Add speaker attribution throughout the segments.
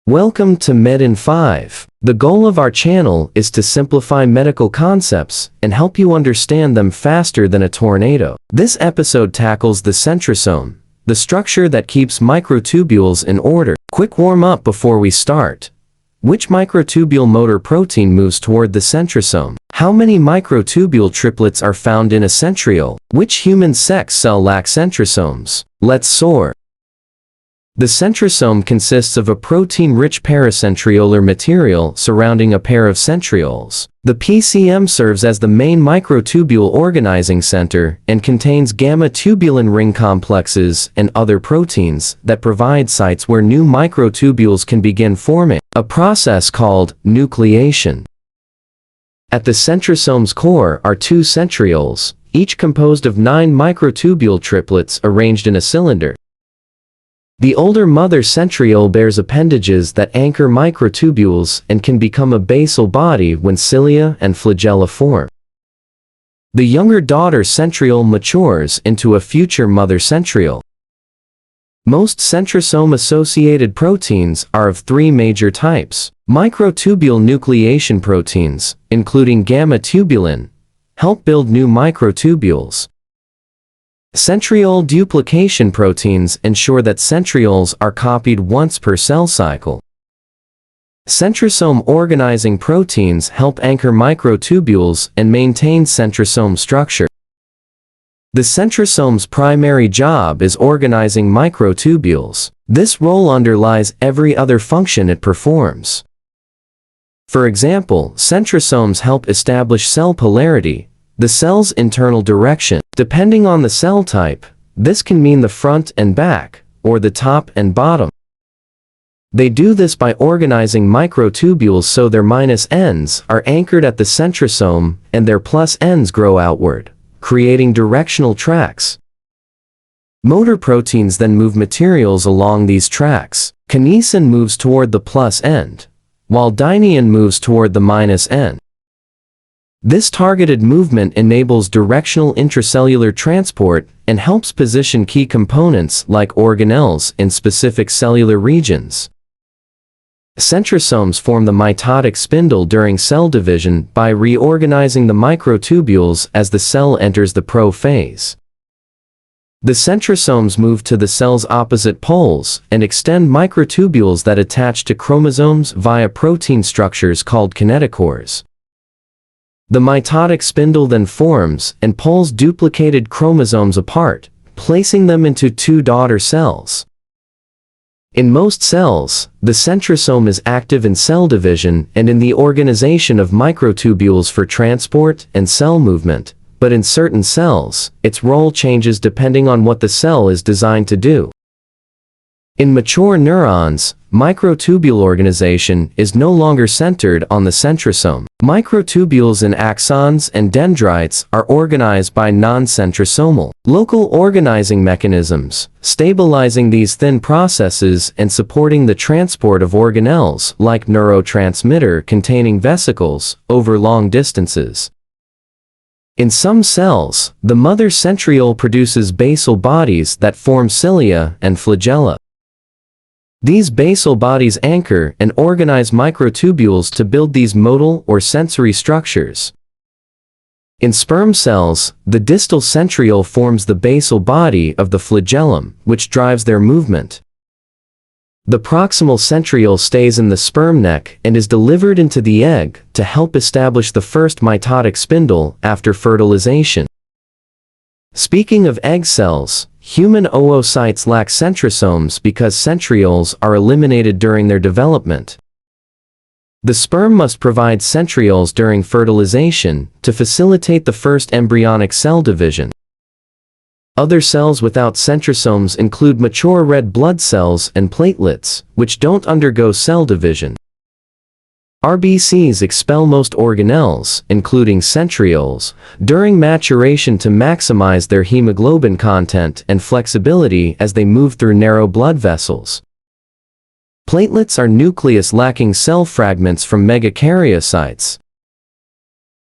Speaker 1: Welcome to Med in 5. The goal of our channel is to simplify medical concepts and help you understand them faster than a tornado. This episode tackles the centrosome, the structure that keeps microtubules in order. Quick warm-up before we start. Which microtubule motor protein moves toward the centrosome? How many microtubule triplets are found in a centriole? Which human sex cell lacks centrosomes? Let's soar. The centrosome consists of a protein-rich pericentriolar material surrounding a pair of centrioles. The PCM serves as the main microtubule-organizing center and contains γ-tubulin ring complexes and other proteins that provide sites where new microtubules can begin forming, a process called nucleation. At the centrosome's core are two centrioles, each composed of 9 microtubule triplets arranged in a cylinder. The older mother centriole bears appendages that anchor microtubules and can become a basal body when cilia and flagella form. The younger daughter centriole matures into a future mother centriole. Most centrosome-associated proteins are of 3 major types. Microtubule nucleation proteins, including γ-tubulin, help build new microtubules. Centriole duplication proteins ensure that centrioles are copied once per cell cycle. Centrosome organizing proteins help anchor microtubules and maintain centrosome structure. The centrosome's primary job is organizing microtubules. This role underlies every other function it performs. For example, centrosomes help establish cell polarity, the cell's internal direction. Depending on the cell type, this can mean the front and back, or the top and bottom. They do this by organizing microtubules so their minus ends are anchored at the centrosome and their plus ends grow outward, creating directional tracks. Motor proteins then move materials along these tracks. Kinesin moves toward the plus end, while Dynein moves toward the minus end. This targeted movement enables directional intracellular transport and helps position key components like organelles in specific cellular regions. Centrosomes form the mitotic spindle during cell division by reorganizing the microtubules as the cell enters the prophase. The centrosomes move to the cell's opposite poles and extend microtubules that attach to chromosomes via protein structures called kinetochores. The mitotic spindle then forms and pulls duplicated chromosomes apart, placing them into 2 daughter cells. In most cells, the centrosome is active in cell division and in the organization of microtubules for transport and cell movement, but in certain cells, its role changes depending on what the cell is designed to do. In mature neurons, microtubule organization is no longer centered on the centrosome. Microtubules in axons and dendrites are organized by non-centrosomal, local organizing mechanisms, stabilizing these thin processes and supporting the transport of organelles like neurotransmitter-containing vesicles over long distances. In some cells, the mother centriole produces basal bodies that form cilia and flagella. These basal bodies anchor and organize microtubules to build these modal or sensory structures. In sperm cells, the distal centriole forms the basal body of the flagellum, which drives their movement. The proximal centriole stays in the sperm neck and is delivered into the egg to help establish the first mitotic spindle after fertilization. Speaking of egg cells, human oocytes lack centrosomes because centrioles are eliminated during their development. The sperm must provide centrioles during fertilization to facilitate the first embryonic cell division. Other cells without centrosomes include mature red blood cells and platelets, which don't undergo cell division. RBCs expel most organelles, including centrioles, during maturation to maximize their hemoglobin content and flexibility as they move through narrow blood vessels. Platelets are nucleus-lacking cell fragments from megakaryocytes.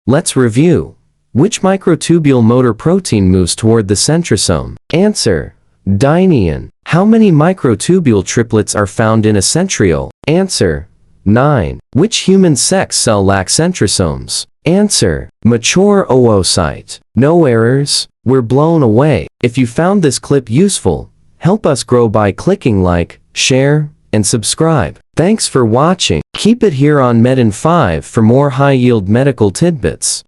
Speaker 1: Let's review. Which microtubule motor protein moves toward the centrosome? Answer: Dynein. How many microtubule triplets are found in a centriole? Answer: 9. Which human sex cell lacks centrosomes? Answer: mature oocyte. No errors. We're blown away. If you found this clip useful, help us grow by clicking like, share, and subscribe. Thanks for watching. Keep it here on Med in 5 for more high-yield medical tidbits.